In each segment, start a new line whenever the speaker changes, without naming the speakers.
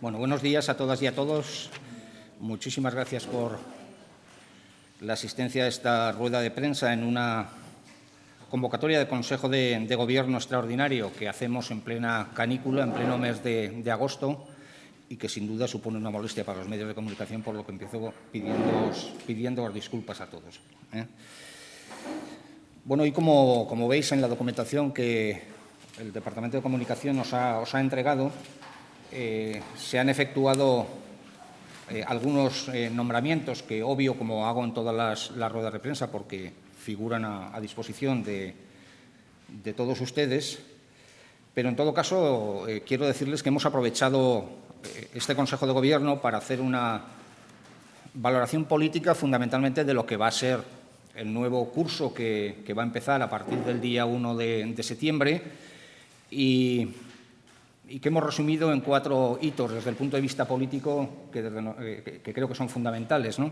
Bueno, buenos días a todas y a todos. Muchísimas gracias por la asistencia a esta rueda de prensa en una convocatoria de Consejo de Gobierno extraordinario que hacemos en plena canícula, en pleno mes de agosto, y que sin duda supone una molestia para los medios de comunicación, por lo que empiezo pidiéndoos disculpas a todos. Bueno, y como veis en la documentación que el Departamento de Comunicación os ha entregado, se han efectuado algunos nombramientos que, obvio, como hago en todas las ruedas de prensa, porque figuran a disposición de todos ustedes, pero en todo caso quiero decirles que hemos aprovechado este Consejo de Gobierno para hacer una valoración política fundamentalmente de lo que va a ser el nuevo curso que va a empezar a partir del día 1 de septiembre y que hemos resumido en 4 hitos desde el punto de vista político que creo que son fundamentales, ¿no?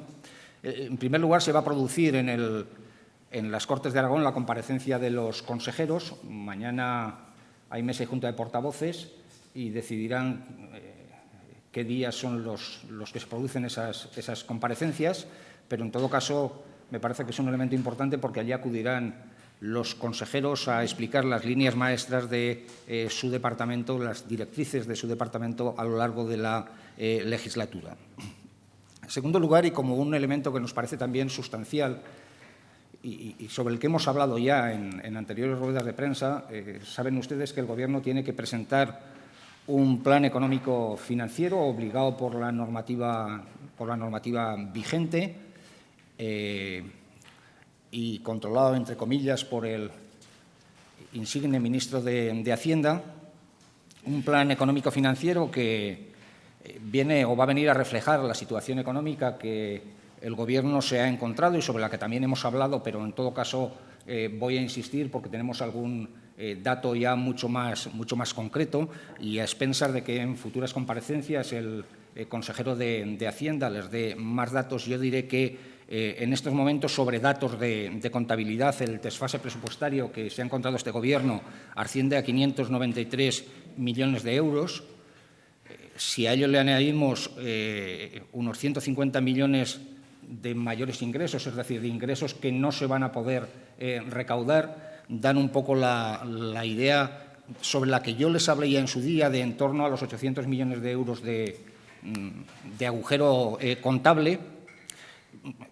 En primer lugar, se va a producir en las Cortes de Aragón la comparecencia de los consejeros. Mañana hay mesa y junta de portavoces y decidirán qué días son los que se producen esas comparecencias, pero en todo caso me parece que es un elemento importante porque allí acudirán los consejeros a explicar las líneas maestras de su departamento, las directrices de su departamento a lo largo de la legislatura. En segundo lugar, y como un elemento que nos parece también sustancial y sobre el que hemos hablado ya en anteriores ruedas de prensa, saben ustedes que el Gobierno tiene que presentar un plan económico financiero obligado por la normativa vigente, y controlado, entre comillas, por el insigne ministro de Hacienda, un plan económico-financiero que viene o va a venir a reflejar la situación económica que el Gobierno se ha encontrado y sobre la que también hemos hablado, pero en todo caso voy a insistir porque tenemos algún dato ya mucho más concreto y a expensas de que en futuras comparecencias el consejero de Hacienda les dé más datos. Yo diré que en estos momentos, sobre datos de contabilidad, el desfase presupuestario que se ha encontrado este Gobierno asciende a 593 millones de euros. Si a ello le añadimos unos 150 millones de mayores ingresos, es decir, de ingresos que no se van a poder recaudar, dan un poco la idea sobre la que yo les hablé ya en su día, de en torno a los 800 millones de euros de agujero contable,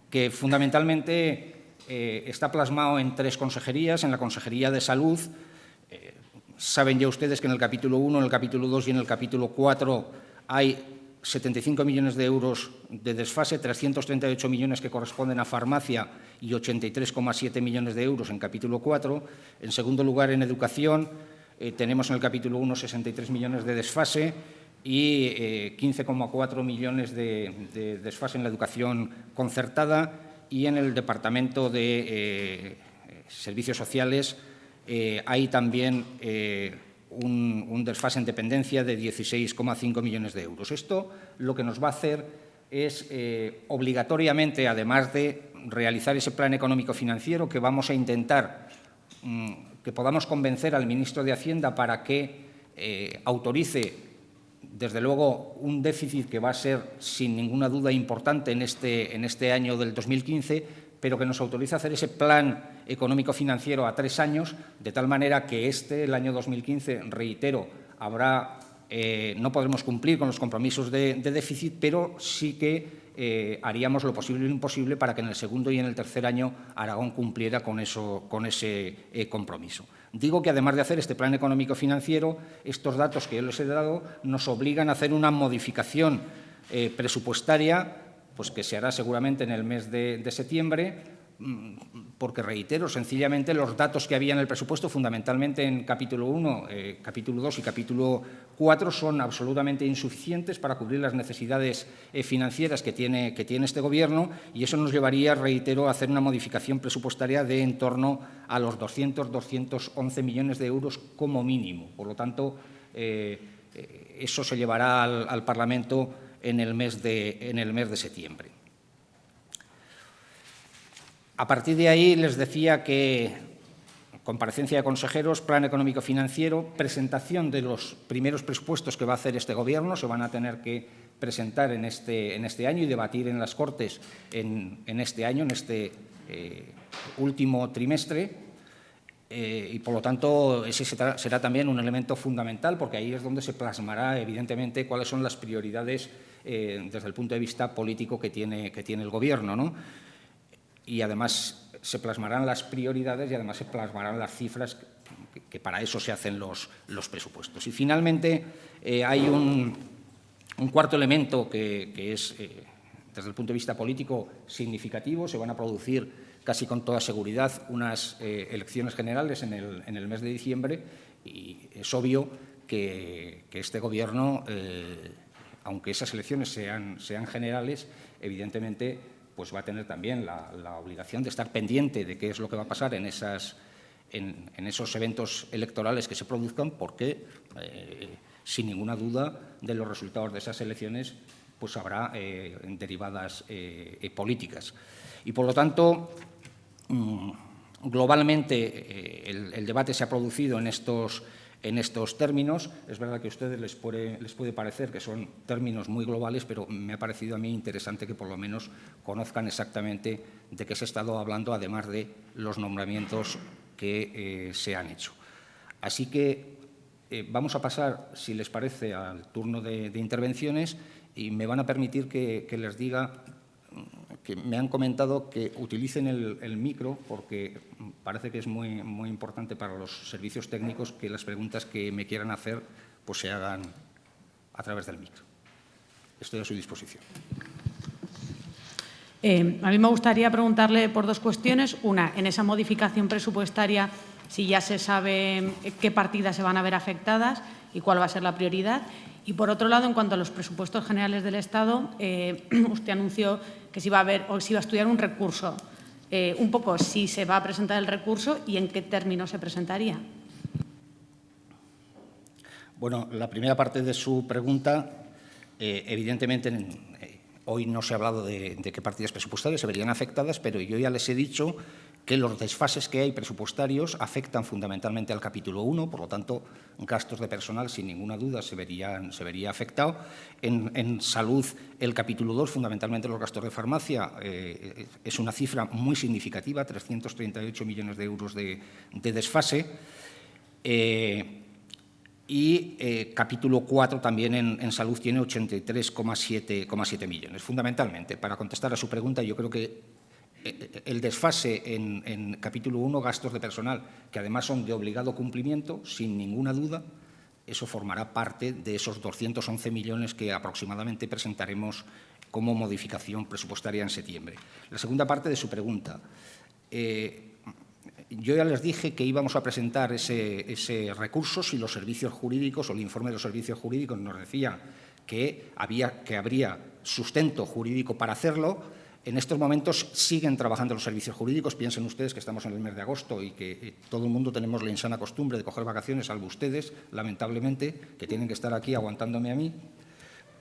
que fundamentalmente está plasmado en 3 consejerías. En la Consejería de Salud, saben ya ustedes que en el capítulo 1, en el capítulo 2 y en el capítulo 4 hay 75 millones de euros de desfase, 338 millones que corresponden a farmacia y 83,7 millones de euros en capítulo 4. En segundo lugar, en educación, tenemos en el capítulo 1 63 millones de desfase y 15,4 millones de desfase en la educación concertada, y en el Departamento de Servicios Sociales hay también un desfase en dependencia de 16,5 millones de euros. Esto lo que nos va a hacer es, obligatoriamente, además de realizar ese plan económico financiero, que vamos a intentar que podamos convencer al ministro de Hacienda para que autorice, desde luego, un déficit que va a ser, sin ninguna duda, importante en este año del 2015, pero que nos autoriza a hacer ese plan económico-financiero a 3 años, de tal manera que el año 2015, reitero, no podremos cumplir con los compromisos de déficit, pero sí que haríamos lo posible y lo imposible para que en el segundo y en el tercer año Aragón cumpliera con ese compromiso. Digo que, además de hacer este plan económico-financiero, estos datos que yo les he dado nos obligan a hacer una modificación presupuestaria, pues que se hará seguramente en el mes de septiembre, porque, reitero, sencillamente los datos que había en el presupuesto, fundamentalmente en capítulo 1, capítulo 2 y capítulo 4, son absolutamente insuficientes para cubrir las necesidades financieras que tiene este Gobierno, y eso nos llevaría, reitero, a hacer una modificación presupuestaria de en torno a los 211 millones de euros como mínimo. Por lo tanto, eso se llevará al Parlamento en el mes de septiembre. A partir de ahí les decía que comparecencia de consejeros, plan económico financiero, presentación de los primeros presupuestos que va a hacer este Gobierno. Se van a tener que presentar en este año y debatir en las Cortes en este año, en este último trimestre. Y, por lo tanto, ese será también un elemento fundamental, porque ahí es donde se plasmará, evidentemente, cuáles son las prioridades desde el punto de vista político que tiene el Gobierno, ¿no? Y, además, se plasmarán las prioridades y, además, se plasmarán las cifras, que para eso se hacen los presupuestos. Y, finalmente, hay un cuarto elemento que es, desde el punto de vista político, significativo. Se van a producir casi con toda seguridad unas elecciones generales en el mes de diciembre, y es obvio que este Gobierno, aunque esas elecciones sean generales, evidentemente pues va a tener también la obligación de estar pendiente de qué es lo que va a pasar en esos eventos electorales que se produzcan, porque, sin ninguna duda, de los resultados de esas elecciones pues habrá derivadas políticas. Y, por lo tanto, globalmente el debate se ha producido en estos términos. Es verdad que a ustedes les puede parecer que son términos muy globales, pero me ha parecido a mí interesante que por lo menos conozcan exactamente de qué se ha estado hablando, además de los nombramientos que se han hecho. Así que vamos a pasar, si les parece, al turno de intervenciones, y me van a permitir que les diga que me han comentado que utilicen el micro, porque parece que es muy importante para los servicios técnicos que las preguntas que me quieran hacer pues se hagan a través del micro. Estoy a su disposición.
A mí me gustaría preguntarle por dos cuestiones. Una, en esa modificación presupuestaria, si ya se sabe qué partidas se van a ver afectadas y cuál va a ser la prioridad. Y, por otro lado, en cuanto a los presupuestos generales del Estado, usted anunció que se iba a estudiar un recurso. Un poco si se va a presentar el recurso y en qué términos se presentaría.
Bueno, la primera parte de su pregunta, evidentemente, hoy no se ha hablado de qué partidas presupuestarias se verían afectadas, pero yo ya les he dicho que los desfases que hay presupuestarios afectan fundamentalmente al capítulo 1, por lo tanto, gastos de personal, sin ninguna duda, se vería afectado. En salud, el capítulo 2, fundamentalmente los gastos de farmacia, es una cifra muy significativa, 338 millones de euros de desfase. Capítulo 4 también en salud tiene 83,7 millones. Fundamentalmente, para contestar a su pregunta, yo creo que el desfase en capítulo 1, gastos de personal, que además son de obligado cumplimiento, sin ninguna duda, eso formará parte de esos 211 millones que aproximadamente presentaremos como modificación presupuestaria en septiembre. La segunda parte de su pregunta. Yo ya les dije que íbamos a presentar ese recurso si los servicios jurídicos o el informe de los servicios jurídicos nos decía que habría sustento jurídico para hacerlo. En estos momentos siguen trabajando los servicios jurídicos. Piensen ustedes que estamos en el mes de agosto y que todo el mundo tenemos la insana costumbre de coger vacaciones, salvo ustedes, lamentablemente, que tienen que estar aquí aguantándome a mí.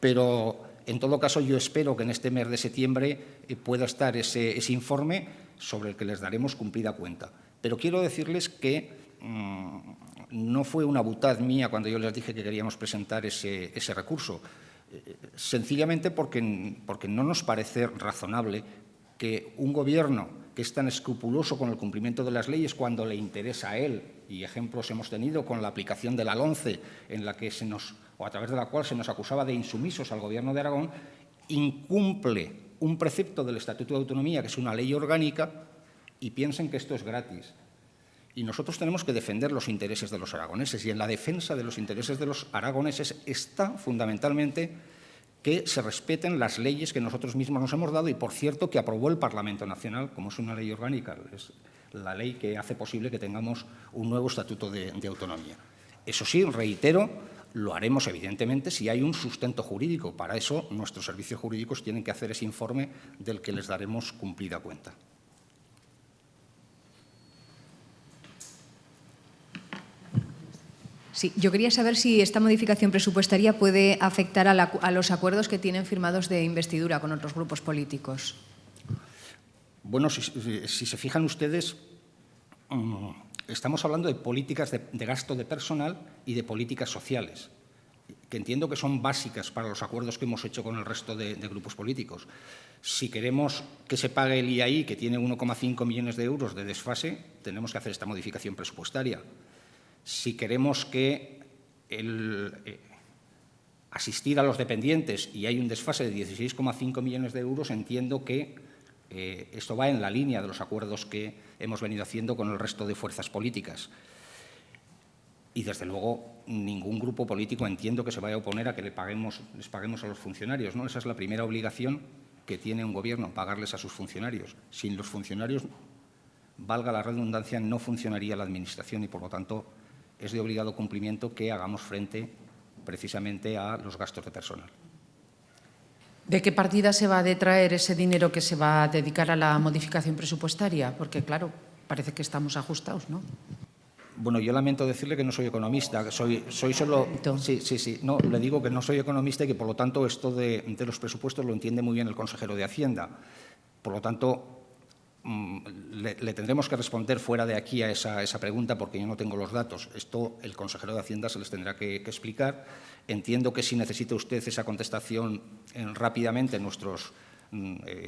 Pero, en todo caso, yo espero que en este mes de septiembre pueda estar ese informe sobre el que les daremos cumplida cuenta. Pero quiero decirles que no fue una butad mía cuando yo les dije que queríamos presentar ese recurso. Sencillamente porque no nos parece razonable que un Gobierno que es tan escrupuloso con el cumplimiento de las leyes cuando le interesa a él, y ejemplos hemos tenido con la aplicación de la LOMCE, en la que a través de la cual se nos acusaba de insumisos al Gobierno de Aragón, incumple un precepto del Estatuto de Autonomía, que es una ley orgánica, y piensen que esto es gratis. Y nosotros tenemos que defender los intereses de los aragoneses, y en la defensa de los intereses de los aragoneses está fundamentalmente que se respeten las leyes que nosotros mismos nos hemos dado y, por cierto, que aprobó el Parlamento Nacional, como es una ley orgánica, es la ley que hace posible que tengamos un nuevo Estatuto de Autonomía. Eso sí, reitero, lo haremos evidentemente si hay un sustento jurídico. Para eso nuestros servicios jurídicos tienen que hacer ese informe del que les daremos cumplida cuenta.
Sí, yo quería saber si esta modificación presupuestaria puede afectar a los acuerdos que tienen firmados de investidura con otros grupos políticos.
Bueno, si se fijan ustedes, estamos hablando de políticas de gasto de personal y de políticas sociales, que entiendo que son básicas para los acuerdos que hemos hecho con el resto de grupos políticos. Si queremos que se pague el IAI, que tiene 1,5 millones de euros de desfase, tenemos que hacer esta modificación presupuestaria. Si queremos que asistir a los dependientes y hay un desfase de 16,5 millones de euros, entiendo que esto va en la línea de los acuerdos que hemos venido haciendo con el resto de fuerzas políticas. Y, desde luego, ningún grupo político entiendo que se vaya a oponer a que les paguemos a los funcionarios, ¿no? Esa es la primera obligación que tiene un gobierno, pagarles a sus funcionarios. Sin los funcionarios, valga la redundancia, no funcionaría la Administración y, por lo tanto, es de obligado cumplimiento que hagamos frente precisamente a los gastos de personal.
¿De qué partida se va a detraer ese dinero que se va a dedicar a la modificación presupuestaria? Porque, claro, parece que estamos ajustados, ¿no?
Bueno, yo lamento decirle que no soy economista, soy solo… Sí. No, le digo que no soy economista y que, por lo tanto, esto de los presupuestos lo entiende muy bien el consejero de Hacienda. Por lo tanto, le tendremos que responder fuera de aquí a esa pregunta, porque yo no tengo los datos. Esto el consejero de Hacienda se les tendrá que explicar. Entiendo que si necesita usted esa contestación rápidamente, nuestros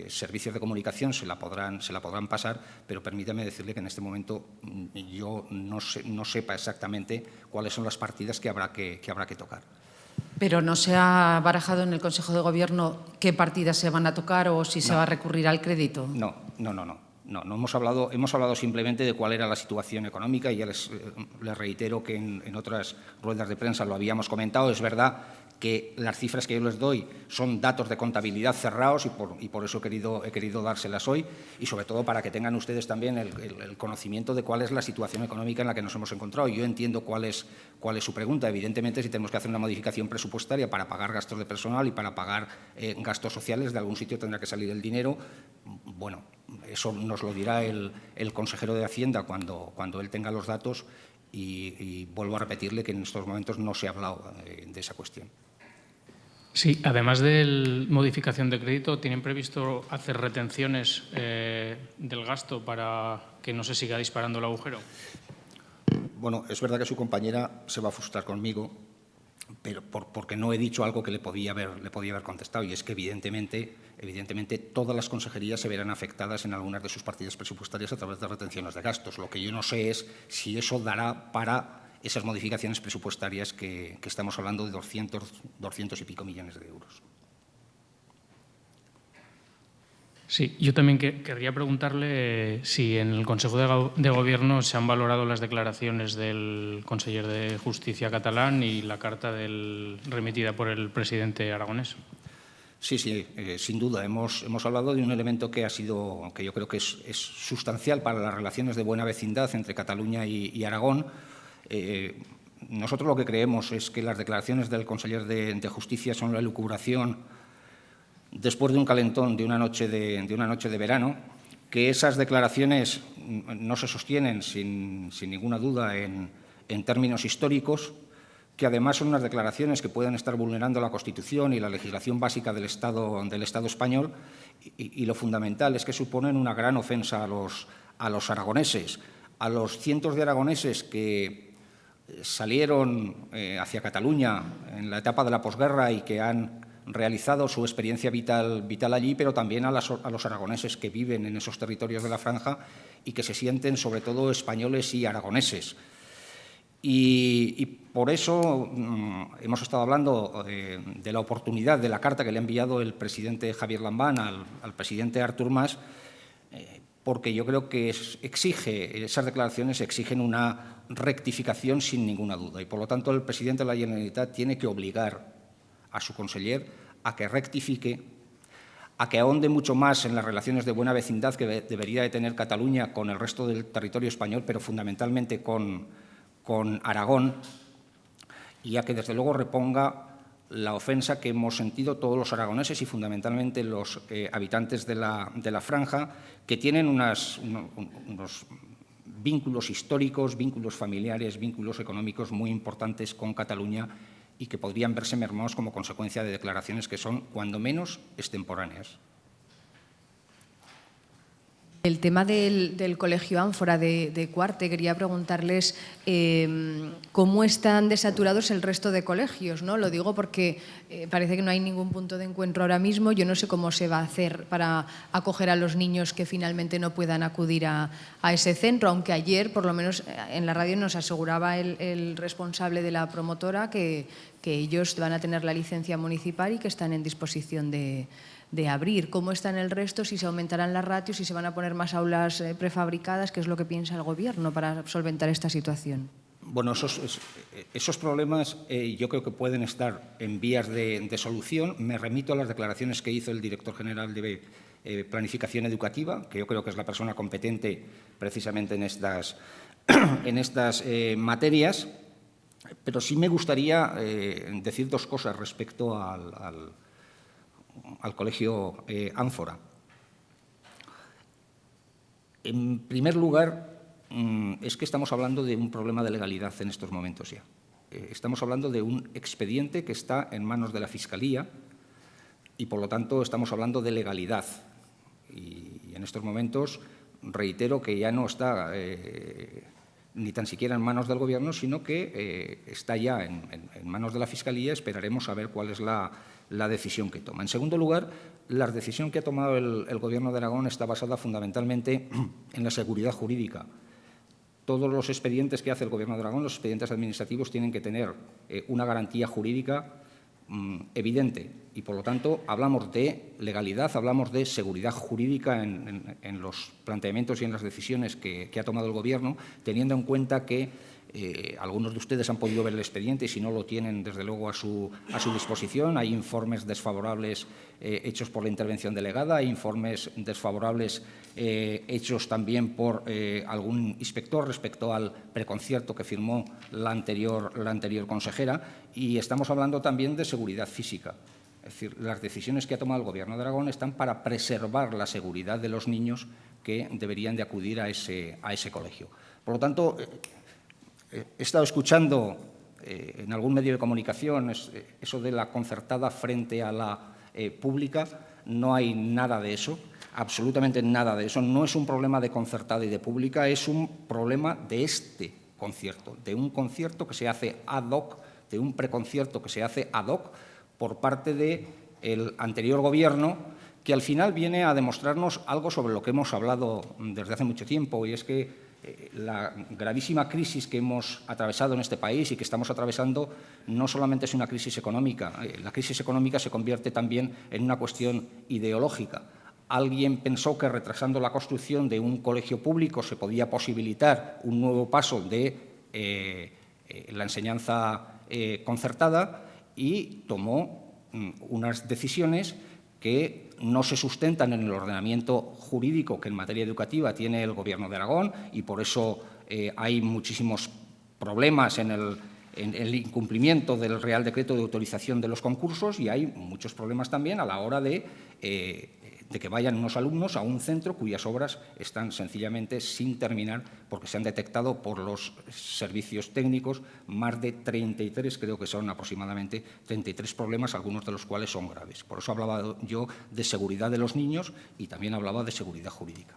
servicios de comunicación se la podrán pasar, pero permítame decirle que en este momento yo no sepa exactamente cuáles son las partidas que habrá que tocar.
¿Pero no se ha barajado en el Consejo de Gobierno qué partidas se van a tocar o si se va a recurrir al crédito?
No hemos hablado simplemente de cuál era la situación económica y ya les reitero que en otras ruedas de prensa lo habíamos comentado. Es verdad que las cifras que yo les doy son datos de contabilidad cerrados y por eso he querido dárselas hoy, y sobre todo para que tengan ustedes también el conocimiento de cuál es la situación económica en la que nos hemos encontrado. Yo entiendo cuál es su pregunta. Evidentemente, si tenemos que hacer una modificación presupuestaria para pagar gastos de personal y para pagar gastos sociales, de algún sitio tendrá que salir el dinero. Bueno, eso nos lo dirá el consejero de Hacienda cuando él tenga los datos y vuelvo a repetirle que en estos momentos no se ha hablado de esa cuestión.
Sí, además de la modificación de crédito, ¿tienen previsto hacer retenciones del gasto para que no se siga disparando el agujero?
Bueno, es verdad que su compañera se va a frustrar conmigo, pero porque no he dicho algo que le podía haber contestado, y es que evidentemente todas las consejerías se verán afectadas en algunas de sus partidas presupuestarias a través de retenciones de gastos. Lo que yo no sé es si eso dará para esas modificaciones presupuestarias que estamos hablando de 200 y pico millones de euros.
Sí, yo también querría preguntarle si en el Consejo de Gobierno se han valorado las declaraciones del conseller de Justicia catalán y la carta remitida por el presidente aragonés.
Sí, sin duda. Hemos hablado de un elemento que yo creo que es sustancial para las relaciones de buena vecindad entre Cataluña y Aragón. Nosotros lo que creemos es que las declaraciones del conseller de Justicia son la elucubración después de un calentón de una noche de verano, que esas declaraciones no se sostienen sin ninguna duda en términos históricos, que además son unas declaraciones que pueden estar vulnerando la Constitución y la legislación básica del Estado español, y lo fundamental es que suponen una gran ofensa a los aragoneses, a los cientos de aragoneses que salieron hacia Cataluña en la etapa de la posguerra y que han realizado su experiencia vital allí, pero también a los aragoneses que viven en esos territorios de la franja y que se sienten sobre todo españoles y aragoneses. Y por eso hemos estado hablando de la oportunidad de la carta que le ha enviado el presidente Javier Lambán al presidente Artur Mas, porque yo creo que esas declaraciones exigen una rectificación sin ninguna duda, y por lo tanto el presidente de la Generalitat tiene que obligar a su conseller a que rectifique, a que ahonde mucho más en las relaciones de buena vecindad que debería de tener Cataluña con el resto del territorio español, pero fundamentalmente con Aragón, y a que desde luego reponga la ofensa que hemos sentido todos los aragoneses y fundamentalmente los habitantes de la franja, que tienen unos vínculos históricos, vínculos familiares, vínculos económicos muy importantes con Cataluña y que podrían verse mermados como consecuencia de declaraciones que son, cuando menos, extemporáneas.
El tema del colegio Ánfora de Cuarte, quería preguntarles cómo están desaturados el resto de colegios, ¿no? Lo digo porque parece que no hay ningún punto de encuentro ahora mismo. Yo no sé cómo se va a hacer para acoger a los niños que finalmente no puedan acudir a ese centro, aunque ayer, por lo menos en la radio, nos aseguraba el responsable de la promotora que ellos van a tener la licencia municipal y que están en disposición de abrir. ¿Cómo está en el resto? Si se aumentarán las ratios, si se van a poner más aulas prefabricadas, ¿qué es lo que piensa el Gobierno para solventar esta situación?
Bueno, esos problemas yo creo que pueden estar en vías de solución. Me remito a las declaraciones que hizo el director general de Planificación Educativa, que yo creo que es la persona competente precisamente en estas materias, pero sí me gustaría decir dos cosas respecto al colegio Ánfora. En primer lugar, es que estamos hablando de un problema de legalidad en estos momentos ya. Estamos hablando de un expediente que está en manos de la Fiscalía y, por lo tanto, estamos hablando de legalidad. Y en estos momentos reitero que ya no está ni tan siquiera en manos del Gobierno, sino que está ya en manos de la Fiscalía. Esperaremos a ver cuál es la decisión que toma. En segundo lugar, la decisión que ha tomado el Gobierno de Aragón está basada fundamentalmente en la seguridad jurídica. Todos los expedientes que hace el Gobierno de Aragón, los expedientes administrativos, tienen que tener una garantía jurídica evidente y, por lo tanto, hablamos de legalidad, hablamos de seguridad jurídica en los planteamientos y en las decisiones que ha tomado el Gobierno, teniendo en cuenta que algunos de ustedes han podido ver el expediente y, si no lo tienen, desde luego a su disposición. Hay informes desfavorables hechos por la intervención delegada, hay informes desfavorables hechos también por algún inspector respecto al preconcierto que firmó la anterior consejera, y estamos hablando también de seguridad física. Es decir, las decisiones que ha tomado el Gobierno de Aragón están para preservar la seguridad de los niños que deberían de acudir a ese colegio. Por lo tanto, he estado escuchando en algún medio de comunicación eso de la concertada frente a la pública. No hay nada de eso, absolutamente nada de eso. No es un problema de concertada y de pública, es un problema de este concierto, de un concierto que se hace ad hoc, de un preconcierto que se hace ad hoc por parte del anterior Gobierno, que al final viene a demostrarnos algo sobre lo que hemos hablado desde hace mucho tiempo, y es que la gravísima crisis que hemos atravesado en este país y que estamos atravesando no solamente es una crisis económica. La crisis económica se convierte también en una cuestión ideológica. Alguien pensó que retrasando la construcción de un colegio público se podía posibilitar un nuevo paso de la enseñanza concertada y tomó unas decisiones que no se sustentan en el ordenamiento jurídico que en materia educativa tiene el Gobierno de Aragón, y por eso hay muchísimos problemas en el incumplimiento del Real Decreto de autorización de los concursos, y hay muchos problemas también a la hora de que vayan unos alumnos a un centro cuyas obras están sencillamente sin terminar, porque se han detectado por los servicios técnicos más de 33, creo que son aproximadamente 33 problemas, algunos de los cuales son graves. Por eso hablaba yo de seguridad de los niños y también hablaba de seguridad jurídica.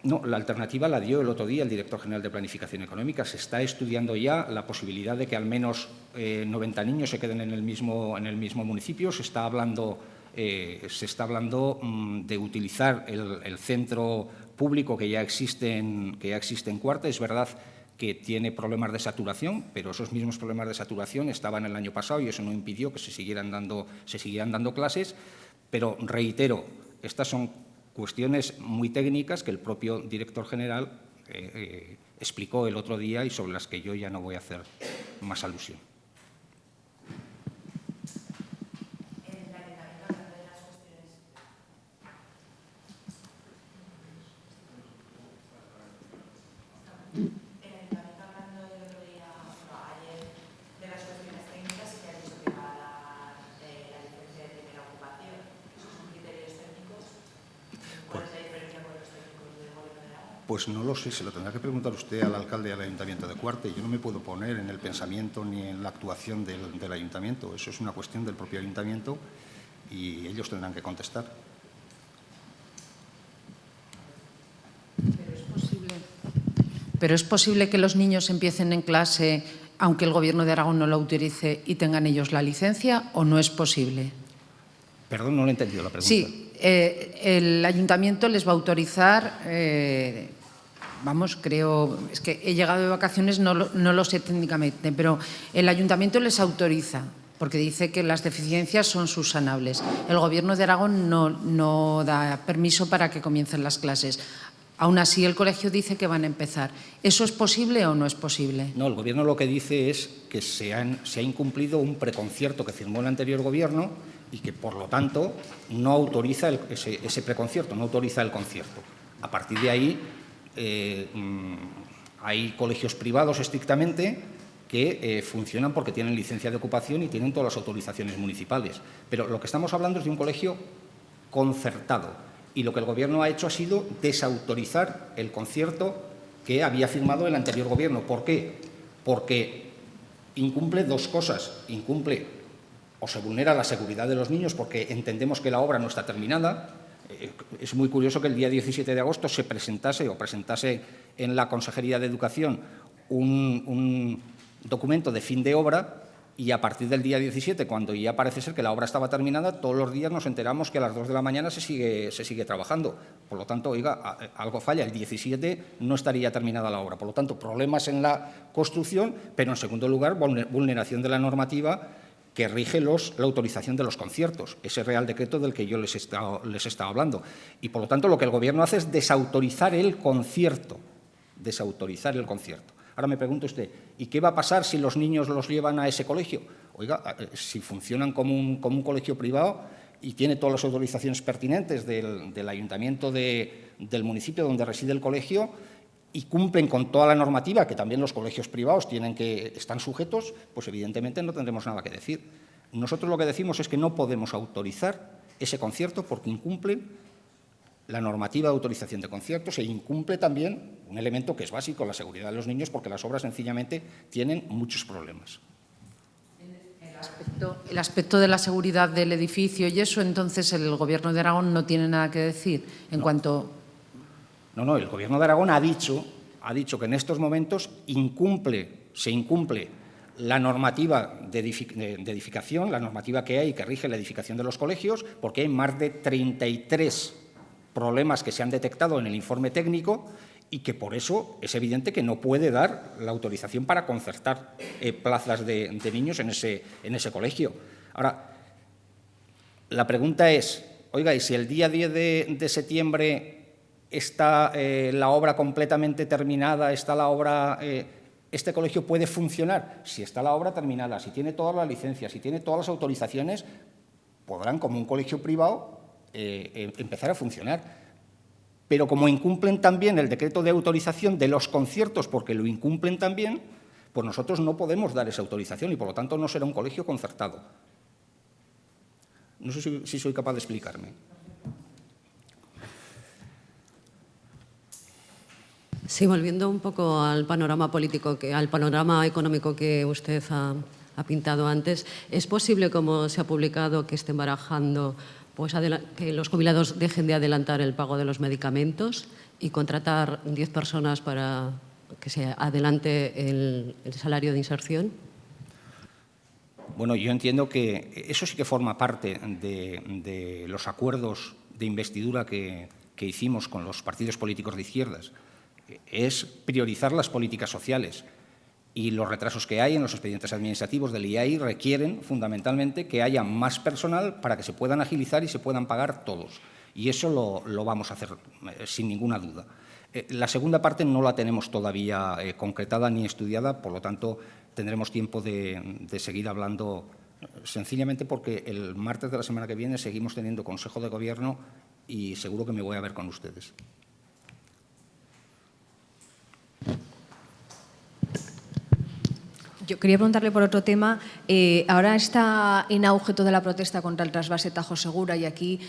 No, la alternativa la dio el otro día el director general de Planificación Económica. Se está estudiando ya la posibilidad de que al menos 90 niños se queden en el mismo municipio. Se está hablando de utilizar el centro público que ya existe en Cuarte. Es verdad que tiene problemas de saturación, pero esos mismos problemas de saturación estaban el año pasado y eso no impidió que se siguieran dando clases. Pero reitero, estas son cuestiones muy técnicas que el propio director general explicó el otro día y sobre las que yo ya no voy a hacer más alusión. Pues no lo sé, se lo tendrá que preguntar usted al alcalde del Ayuntamiento de Cuarte. Yo no me puedo poner en el pensamiento ni en la actuación del Ayuntamiento. Eso es una cuestión del propio Ayuntamiento y ellos tendrán que contestar.
pero ¿es posible que los niños empiecen en clase aunque el Gobierno de Aragón no lo autorice y tengan ellos la licencia, o no es posible?
Perdón, no lo he entendido la pregunta.
Sí, el ayuntamiento les va a autorizar, creo, es que he llegado de vacaciones, no lo sé técnicamente, pero el ayuntamiento les autoriza, porque dice que las deficiencias son subsanables. El Gobierno de Aragón no da permiso para que comiencen las clases. Aún así, el colegio dice que van a empezar. ¿Eso es posible o no es posible?
No, el Gobierno lo que dice es que se ha incumplido un preconcierto que firmó el anterior Gobierno y que, por lo tanto, no autoriza ese preconcierto, no autoriza el concierto. A partir de ahí, hay colegios privados estrictamente que funcionan porque tienen licencia de ocupación y tienen todas las autorizaciones municipales. Pero lo que estamos hablando es de un colegio concertado. Y lo que el Gobierno ha hecho ha sido desautorizar el concierto que había firmado el anterior Gobierno. ¿Por qué? Porque incumple dos cosas. Incumple o se vulnera la seguridad de los niños porque entendemos que la obra no está terminada. Es muy curioso que el día 17 de agosto se presentase en la Consejería de Educación un documento de fin de obra. Y a partir del día 17, cuando ya parece ser que la obra estaba terminada, todos los días nos enteramos que a las 2 de la mañana se sigue trabajando. Por lo tanto, oiga, algo falla. El 17 no estaría terminada la obra. Por lo tanto, problemas en la construcción, pero en segundo lugar, vulneración de la normativa que rige la autorización de los conciertos, ese Real Decreto del que yo les he estado hablando. Y, por lo tanto, lo que el Gobierno hace es desautorizar el concierto. Desautorizar el concierto. Ahora me pregunta usted, ¿y qué va a pasar si los niños los llevan a ese colegio? Oiga, si funcionan como un colegio privado y tiene todas las autorizaciones pertinentes del ayuntamiento del municipio donde reside el colegio y cumplen con toda la normativa que también los colegios privados están sujetos, pues evidentemente no tendremos nada que decir. Nosotros lo que decimos es que no podemos autorizar ese concierto porque incumplen la normativa de autorización de conciertos e incumple también un elemento que es básico, la seguridad de los niños, porque las obras sencillamente tienen muchos problemas.
El aspecto de la seguridad del edificio y eso, entonces, el Gobierno de Aragón no tiene nada que decir en cuanto…
No, el Gobierno de Aragón ha dicho que en estos momentos se incumple la normativa de edificación, la normativa que hay que rige la edificación de los colegios, porque hay más de 33 problemas que se han detectado en el informe técnico y que por eso es evidente que no puede dar la autorización para concertar plazas de niños en ese colegio. Ahora, la pregunta es, oiga, ¿y si el día 10 de septiembre está la obra completamente terminada, este colegio puede funcionar? Si está la obra terminada, si tiene todas las licencias, si tiene todas las autorizaciones, podrán, como un colegio privado, empezar a funcionar. Pero como incumplen también el decreto de autorización de los conciertos, porque lo incumplen también, pues nosotros no podemos dar esa autorización y, por lo tanto, no será un colegio concertado. No sé si soy capaz de explicarme.
Sí, volviendo un poco al panorama político, al panorama económico que usted ha pintado antes, ¿es posible, como se ha publicado, que estén barajando pues que los jubilados dejen de adelantar el pago de los medicamentos y contratar 10 personas para que se adelante el salario de inserción?
Bueno, yo entiendo que eso sí que forma parte de los acuerdos de investidura que hicimos con los partidos políticos de izquierdas. Es priorizar las políticas sociales. Y los retrasos que hay en los expedientes administrativos del IAI requieren fundamentalmente que haya más personal para que se puedan agilizar y se puedan pagar todos. Y eso lo vamos a hacer sin ninguna duda. La segunda parte no la tenemos todavía concretada ni estudiada, por lo tanto tendremos tiempo de seguir hablando, sencillamente porque el martes de la semana que viene seguimos teniendo Consejo de Gobierno y seguro que me voy a ver con ustedes.
Yo quería preguntarle por otro tema. Ahora está en auge toda la protesta contra el trasvase Tajo Segura y aquí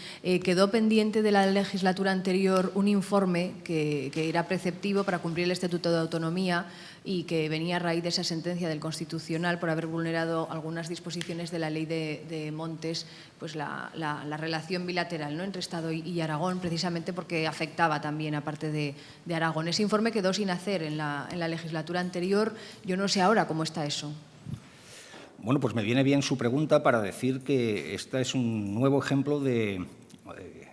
quedó pendiente de la legislatura anterior un informe que era preceptivo para cumplir el Estatuto de Autonomía y que venía a raíz de esa sentencia del Constitucional por haber vulnerado algunas disposiciones de la Ley de Montes, pues la relación bilateral, ¿no?, entre Estado y Aragón, precisamente porque afectaba también a parte de Aragón. Ese informe quedó sin hacer en la legislatura anterior. Yo no sé ahora cómo está eso.
Bueno, pues me viene bien su pregunta para decir que este es un nuevo ejemplo de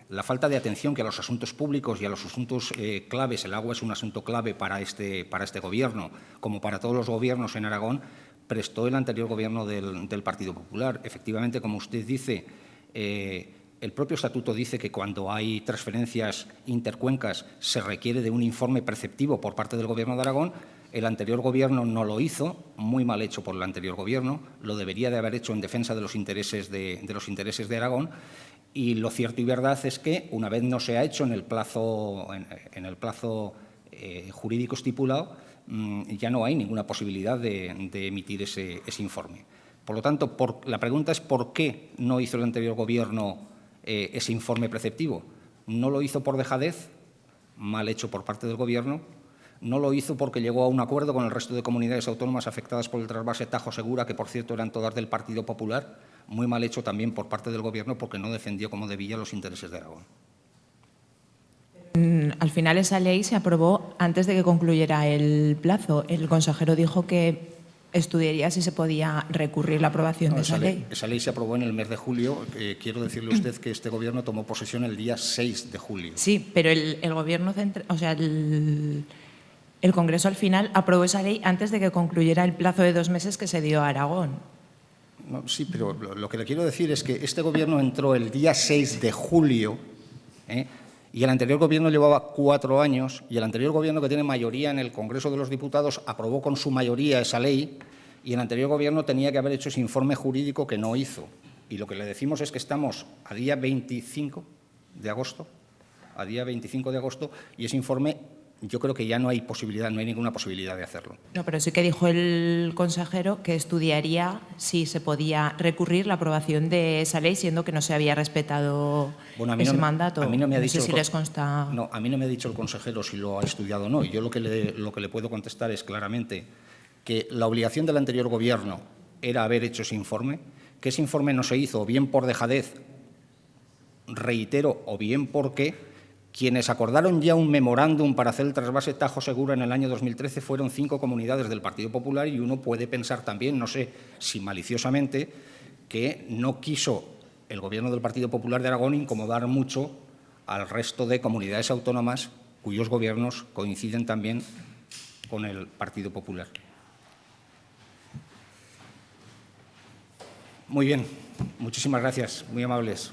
la falta de atención que a los asuntos públicos y a los asuntos claves. El agua es un asunto clave para este Gobierno, como para todos los gobiernos en Aragón, prestó el anterior Gobierno del Partido Popular. Efectivamente, como usted dice, el propio estatuto dice que cuando hay transferencias intercuencas se requiere de un informe preceptivo por parte del Gobierno de Aragón. El anterior Gobierno no lo hizo, muy mal hecho por el anterior Gobierno, lo debería de haber hecho en defensa de los intereses de Aragón. Y lo cierto y verdad es que, una vez no se ha hecho en el plazo jurídico estipulado, ya no hay ninguna posibilidad de emitir ese informe. Por lo tanto, la pregunta es ¿por qué no hizo el anterior Gobierno ese informe preceptivo? No lo hizo por dejadez, mal hecho por parte del Gobierno. No lo hizo porque llegó a un acuerdo con el resto de comunidades autónomas afectadas por el trasvase Tajo Segura, que, por cierto, eran todas del Partido Popular. Muy mal hecho también por parte del Gobierno porque no defendió como debía los intereses de Aragón.
Al final esa ley se aprobó antes de que concluyera el plazo. El consejero dijo que estudiaría si se podía recurrir la aprobación de esa ley.
Esa ley se aprobó en el mes de julio. Quiero decirle a usted que este Gobierno tomó posesión el día 6 de julio.
Sí, pero el Gobierno central, o sea, el Congreso al final aprobó esa ley antes de que concluyera el plazo de 2 meses que se dio a Aragón.
No, sí, pero lo que le quiero decir es que este Gobierno entró el día 6 de julio y el anterior Gobierno llevaba 4 años y el anterior Gobierno, que tiene mayoría en el Congreso de los Diputados, aprobó con su mayoría esa ley y el anterior Gobierno tenía que haber hecho ese informe jurídico que no hizo. Y lo que le decimos es que estamos a día 25 de agosto, y ese informe yo creo que ya no hay ninguna posibilidad de hacerlo.
No, pero sí que dijo el consejero que estudiaría si se podía recurrir la aprobación de esa ley, siendo que no se había respetado ese mandato.
A mí no me ha dicho,
no sé si les consta.
No, a mí no me ha dicho el consejero si lo ha estudiado o no. Yo lo que le puedo contestar es claramente que la obligación del anterior Gobierno era haber hecho ese informe, que ese informe no se hizo, o bien por dejadez, reitero, o bien porque quienes acordaron ya un memorándum para hacer el trasvase Tajo Segura en el año 2013 fueron 5 comunidades del Partido Popular y uno puede pensar también, no sé si maliciosamente, que no quiso el Gobierno del Partido Popular de Aragón incomodar mucho al resto de comunidades autónomas cuyos gobiernos coinciden también con el Partido Popular. Muy bien, muchísimas gracias, muy amables.